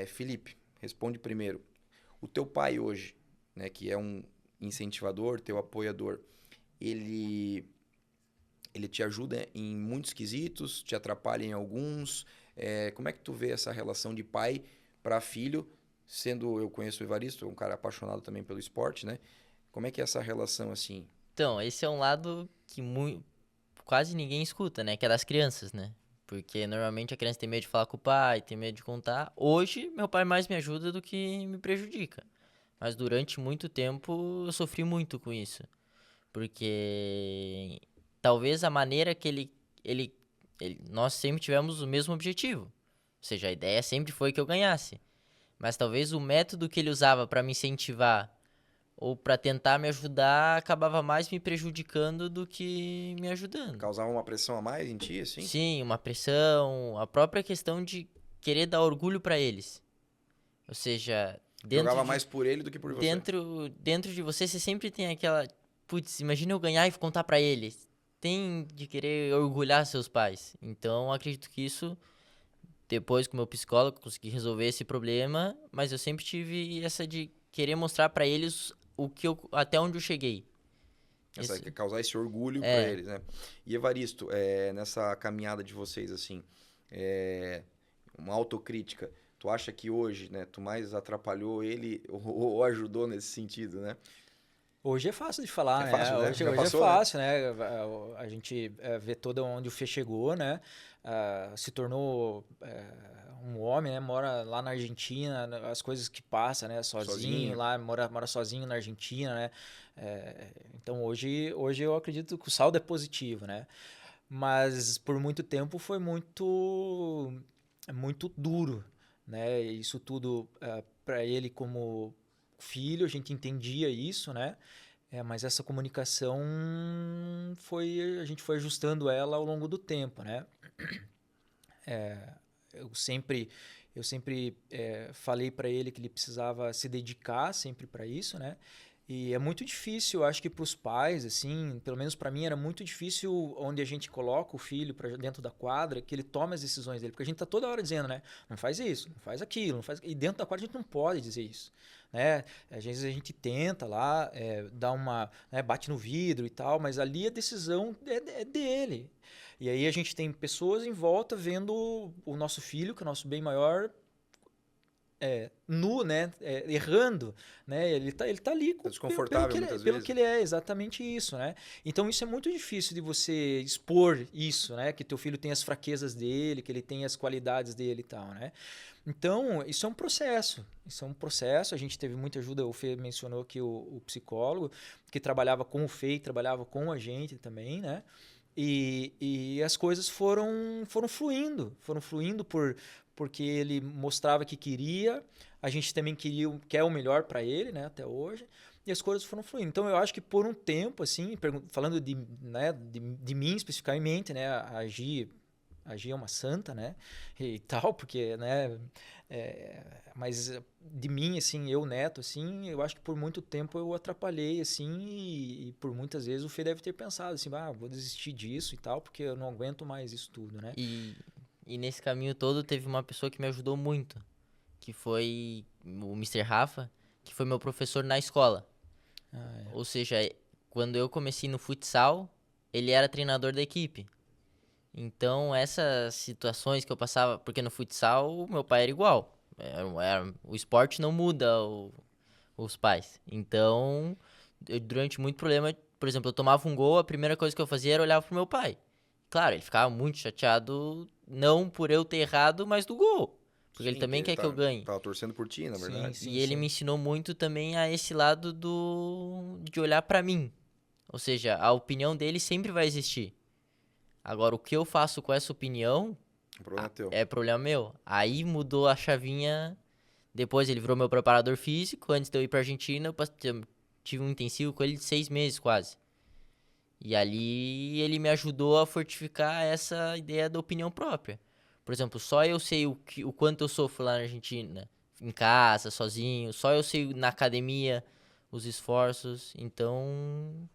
Felipe, responde primeiro. O teu pai hoje, né, que é um incentivador, teu apoiador, ele, ele te ajuda em muitos quesitos, te atrapalha em alguns. Como é que tu vê essa relação de pai para filho, sendo, eu conheço o Evaristo, é um cara apaixonado também pelo esporte, né? Como é que é essa relação assim? Então, esse é um lado que quase ninguém escuta, né? Que é das crianças, né? Porque normalmente a criança tem medo de falar com o pai, tem medo de contar. Hoje, meu pai mais me ajuda do que me prejudica. Mas durante muito tempo eu sofri muito com isso. Porque talvez a maneira que nós sempre tivemos o mesmo objetivo. Ou seja, a ideia sempre foi que eu ganhasse. Mas talvez o método que ele usava para me incentivar ou para tentar me ajudar acabava mais me prejudicando do que me ajudando. Causava uma pressão a mais em ti, assim? Sim, uma pressão, a própria questão de querer dar orgulho para eles. Ou seja, Jogava mais por ele do que por você. dentro de você você sempre tem aquela, putz, imagina eu ganhar e contar para eles. Tem de querer orgulhar seus pais. Então, acredito que isso depois com o meu psicólogo consegui resolver esse problema, mas eu sempre tive essa de querer mostrar para eles o que eu até onde eu cheguei. Essa, Esse, causar esse orgulho para é, eles, né? E Evaristo, nessa caminhada de vocês, assim, é, uma autocrítica, tu acha que hoje, né, tu mais atrapalhou ele ou ajudou nesse sentido, né? Hoje é fácil de É falar, né? fácil, né? Hoje, Já hoje é passou, né? fácil, né? A gente vê todo onde o Fê chegou, né? Se tornou um homem, né? Mora lá na Argentina, as coisas que passa, né? Sozinho Sozinho. lá, mora sozinho na Argentina, né? Então hoje eu acredito que o saldo é positivo, né? Mas por muito tempo foi muito duro, né? Isso tudo para ele como filho, a gente entendia isso, né? Mas essa comunicação a gente foi ajustando ela ao longo do tempo, né? Eu sempre, eu sempre falei para ele que ele precisava se dedicar sempre para isso, né? E é muito difícil, eu acho que para os pais, assim, pelo menos para mim era muito difícil onde a gente coloca o filho para dentro da quadra, que ele tome as decisões dele, porque a gente tá toda hora dizendo, né? Não faz isso, não faz aquilo, não faz. E dentro da quadra a gente não pode dizer isso, né? Às vezes a gente tenta lá, dar uma, né, bate no vidro e tal, mas ali a decisão é dele. E aí a gente tem pessoas em volta vendo o nosso filho, que é o nosso bem maior, nu, né? Errando, né? Ele tá ali É pelo desconfortável que ele é, muitas pelo que vezes. ele é, exatamente isso, né? Então isso é muito difícil de você expor isso, né? Que teu filho tem as fraquezas dele, que ele tem as qualidades dele e tal, né? Então, isso é um processo. Isso é um processo. A gente teve muita ajuda. O Fê mencionou que o psicólogo, que trabalhava com o Fê e trabalhava com a gente também, né? E as coisas foram fluindo porque ele mostrava que queria, a gente também quer o melhor para ele, né, até hoje, e as coisas foram fluindo. Então eu acho que por um tempo, assim, falando de mim especificamente, né, a Gi é uma santa, né, e tal, porque, né, mas de mim, assim, eu neto, assim, eu acho que por muito tempo eu atrapalhei, assim, e por muitas vezes o Fê deve ter pensado, assim, vou desistir disso e tal, porque eu não aguento mais isso tudo, né. e, e nesse caminho todo teve uma pessoa que me ajudou muito, que foi o Mister Rafa, que foi meu professor na escola. Ah, é. Ou seja, quando eu comecei no futsal, ele era treinador da equipe. Então, essas situações que eu passava, porque no futsal o meu pai era igual. O esporte não muda os pais. Então, durante muito problema, por exemplo, eu tomava um gol, a primeira coisa que eu fazia era olhar pro meu pai. Claro, ele ficava muito chateado, não por eu ter errado, mas do gol. Porque ele Sim, que também ele quer que eu ganhe. tava torcendo por ti, na Sim, verdade. sim, E ele me sim. ensinou muito também a esse lado de olhar pra mim. Ou seja, a opinião dele sempre vai existir. Agora, o que eu faço com essa opinião O problema é teu. é problema meu. Aí mudou a chavinha. Depois ele virou meu preparador físico. Antes de eu ir pra Argentina, tive um intensivo com ele de 6 meses quase. E ali ele me ajudou a fortificar essa ideia da opinião própria. Por exemplo, só eu sei o quanto eu sofro lá na Argentina, em casa, sozinho. Só eu sei na academia os esforços. Então,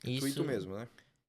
É tu e tu isso mesmo, né?